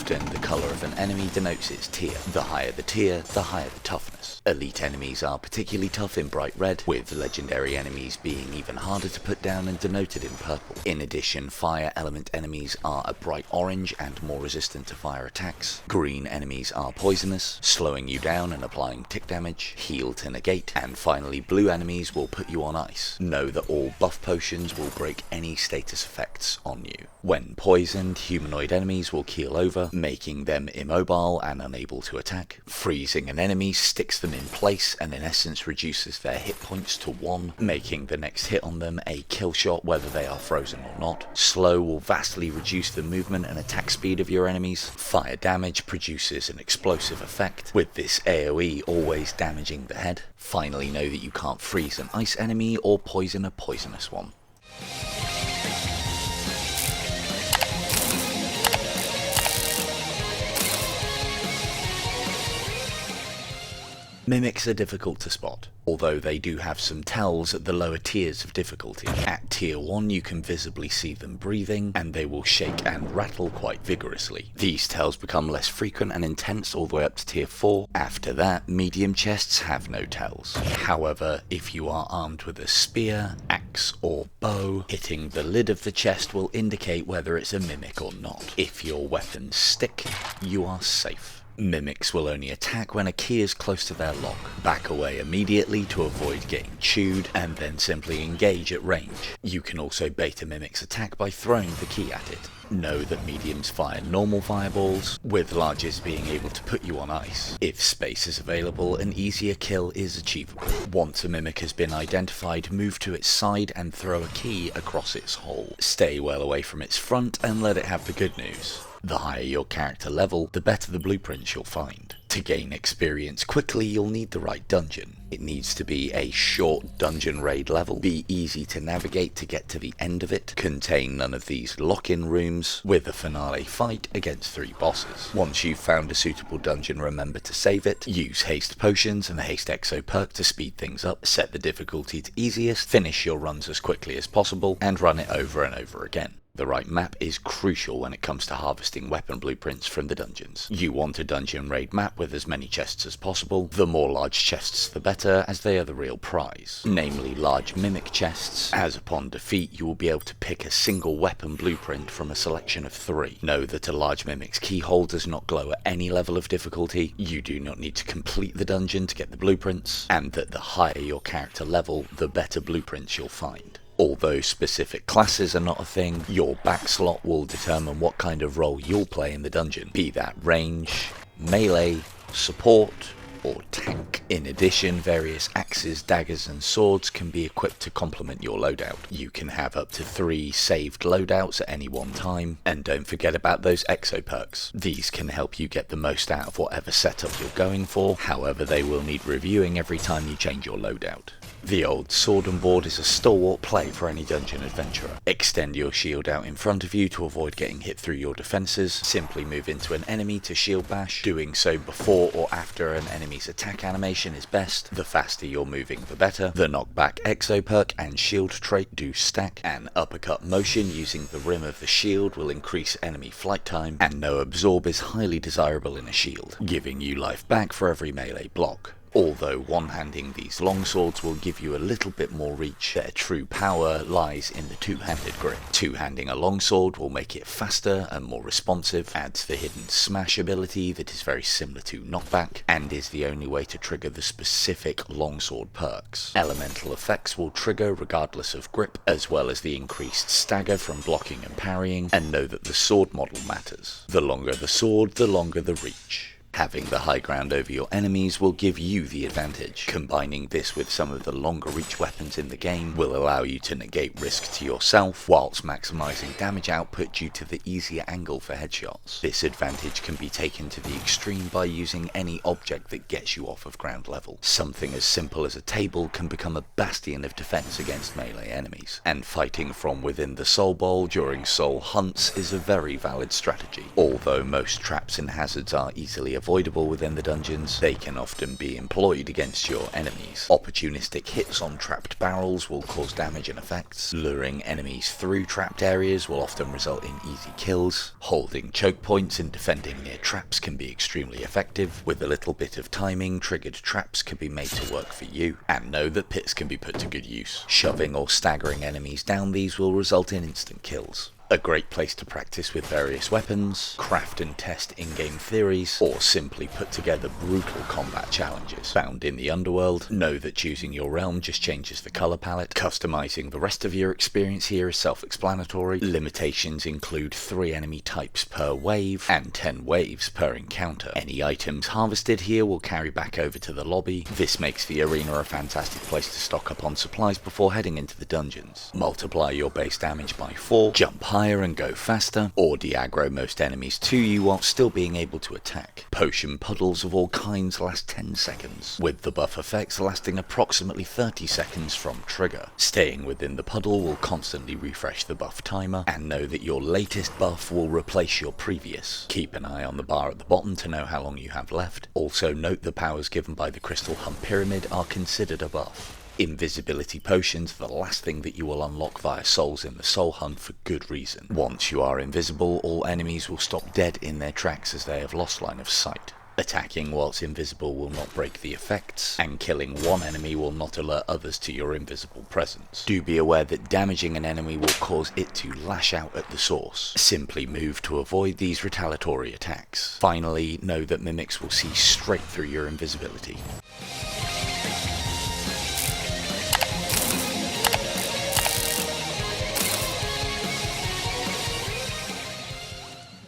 Often, the colour of an enemy denotes its tier. The higher the tier, the higher the toughness. Elite enemies are particularly tough in bright red, with legendary enemies being even harder to put down and denoted in purple. In addition, fire element enemies are a bright orange and more resistant to fire attacks. Green enemies are poisonous, slowing you down and applying tick damage, heal to negate, and finally blue enemies will put you on ice. Know that all buff potions will break any status effects on you. When poisoned, humanoid enemies will keel over, making them immobile and unable to attack. Freezing an enemy sticks them in place and in essence reduces their hit points to 1, making the next hit on them a kill shot whether they are frozen or not. Slow will vastly reduce the movement and attack speed of your enemies. Fire damage produces an explosive effect, with this AoE always damaging the head. Finally, know that you can't freeze an ice enemy or poison a poisonous one. Mimics are difficult to spot, although they do have some tells at the lower tiers of difficulty. At tier 1 you can visibly see them breathing, and they will shake and rattle quite vigorously. These tells become less frequent and intense all the way up to tier 4. After that, medium chests have no tells. However, if you are armed with a spear, axe or bow, hitting the lid of the chest will indicate whether it's a mimic or not. If your weapons stick, you are safe. Mimics will only attack when a key is close to their lock. Back away immediately to avoid getting chewed, and then simply engage at range. You can also bait a mimic's attack by throwing the key at it. Know that mediums fire normal fireballs, with larges being able to put you on ice. If space is available, an easier kill is achievable. Once a mimic has been identified, move to its side and throw a key across its hole. Stay well away from its front and let it have the good news. The higher your character level, the better the blueprints you'll find. To gain experience quickly, you'll need the right dungeon. It needs to be a short dungeon raid level, be easy to navigate to get to the end of it, contain none of these lock-in rooms, with a finale fight against 3 bosses. Once you've found a suitable dungeon, remember to save it, use haste potions and the haste exo perk to speed things up, set the difficulty to easiest, finish your runs as quickly as possible, and run it over and over again. The right map is crucial when it comes to harvesting weapon blueprints from the dungeons. You want a dungeon raid map with as many chests as possible. The more large chests the better, as they are the real prize. Namely large mimic chests, as upon defeat you will be able to pick a single weapon blueprint from a selection of 3. Know that a large mimic's keyhole does not glow at any level of difficulty. You do not need to complete the dungeon to get the blueprints, and that the higher your character level, the better blueprints you'll find. Although specific classes are not a thing, your back slot will determine what kind of role you'll play in the dungeon, be that range, melee, support, or tank. In addition, various axes, daggers and swords can be equipped to complement your loadout. You can have up to 3 saved loadouts at any one time, and don't forget about those exo perks. These can help you get the most out of whatever setup you're going for, however they will need reviewing every time you change your loadout. The old sword and board is a stalwart play for any dungeon adventurer. Extend your shield out in front of you to avoid getting hit through your defences. Simply move into an enemy to shield bash. Doing so before or after an enemy's attack animation is best. The faster you're moving, the better. The knockback exo perk and shield trait do stack. An uppercut motion using the rim of the shield will increase enemy flight time, and no absorb is highly desirable in a shield, giving you life back for every melee block. Although one-handing these longswords will give you a little bit more reach, their true power lies in the two-handed grip. Two-handing a longsword will make it faster and more responsive, adds the hidden smash ability that is very similar to knockback, and is the only way to trigger the specific longsword perks. Elemental effects will trigger regardless of grip, as well as the increased stagger from blocking and parrying, and know that the sword model matters. The longer the sword, the longer the reach. Having the high ground over your enemies will give you the advantage. Combining this with some of the longer reach weapons in the game will allow you to negate risk to yourself, whilst maximising damage output due to the easier angle for headshots. This advantage can be taken to the extreme by using any object that gets you off of ground level. Something as simple as a table can become a bastion of defence against melee enemies, and fighting from within the soul bowl during soul hunts is a very valid strategy. Although most traps and hazards are easily avoided, avoidable within the dungeons, they can often be employed against your enemies. Opportunistic hits on trapped barrels will cause damage and effects. Luring enemies through trapped areas will often result in easy kills. Holding choke points and defending near traps can be extremely effective. With a little bit of timing, triggered traps can be made to work for you, and know that pits can be put to good use. Shoving or staggering enemies down these will result in instant kills. A great place to practice with various weapons, craft and test in-game theories, or simply put together brutal combat challenges. Found in the underworld, know that choosing your realm just changes the colour palette. Customizing the rest of your experience here is self-explanatory. Limitations include 3 enemy types per wave, and 10 waves per encounter. Any items harvested here will carry back over to the lobby. This makes the arena a fantastic place to stock up on supplies before heading into the dungeons. Multiply your base damage by 4, jump higher and go faster, or de-aggro most enemies to you while still being able to attack. Potion puddles of all kinds last 10 seconds, with the buff effects lasting approximately 30 seconds from trigger. Staying within the puddle will constantly refresh the buff timer, and know that your latest buff will replace your previous. Keep an eye on the bar at the bottom to know how long you have left. Also note the powers given by the Crystal Hump Pyramid are considered a buff. Invisibility potions are the last thing that you will unlock via souls in the soul hunt for good reason. Once you are invisible, all enemies will stop dead in their tracks as they have lost line of sight. Attacking whilst invisible will not break the effects, and killing one enemy will not alert others to your invisible presence. Do be aware that damaging an enemy will cause it to lash out at the source. Simply move to avoid these retaliatory attacks. Finally, know that mimics will see straight through your invisibility.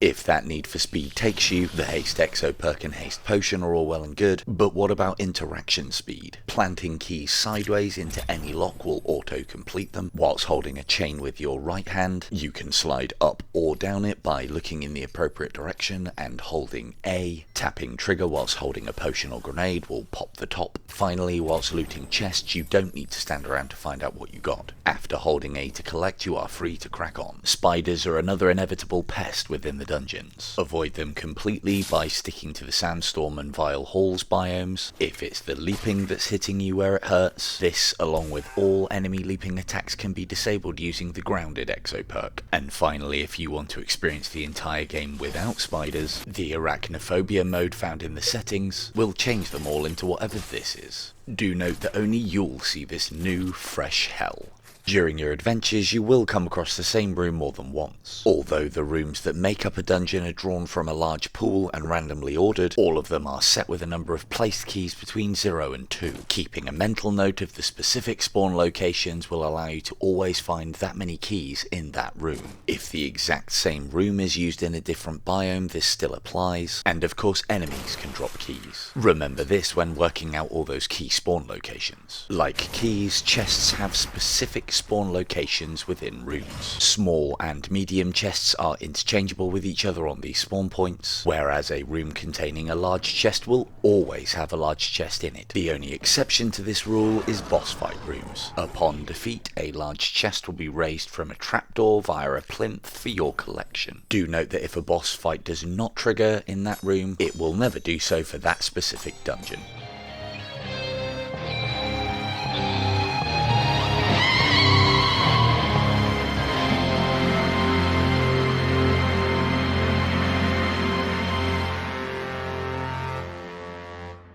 If that need for speed takes you, the Haste Exo perk and Haste Potion are all well and good, but what about interaction speed? Planting keys sideways into any lock will auto-complete them. Whilst holding a chain with your right hand, you can slide up or down it by looking in the appropriate direction and holding A. Tapping trigger whilst holding a potion or grenade will pop the top. Finally, whilst looting chests, you don't need to stand around to find out what you got. After holding A to collect, you are free to crack on. Spiders are another inevitable pest within the dungeons. Avoid them completely by sticking to the sandstorm and vile halls biomes. If it's the leaping that's hitting you where it hurts, this along with all enemy leaping attacks can be disabled using the grounded exo perk. And finally, if you want to experience the entire game without spiders, the arachnophobia mode found in the settings will change them all into whatever this is. Do note that only you'll see this new, fresh hell. During your adventures, you will come across the same room more than once. Although the rooms that make up a dungeon are drawn from a large pool and randomly ordered, all of them are set with a number of placed keys between 0 and 2. Keeping a mental note of the specific spawn locations will allow you to always find that many keys in that room. If the exact same room is used in a different biome, this still applies, and of course enemies can drop keys. Remember this when working out all those key spawn locations. Like keys, chests have specific spawn locations within rooms. Small and medium chests are interchangeable with each other on these spawn points, whereas a room containing a large chest will always have a large chest in it. The only exception to this rule is boss fight rooms. Upon defeat, a large chest will be raised from a trapdoor via a plinth for your collection. Do note that if a boss fight does not trigger in that room, it will never do so for that specific dungeon.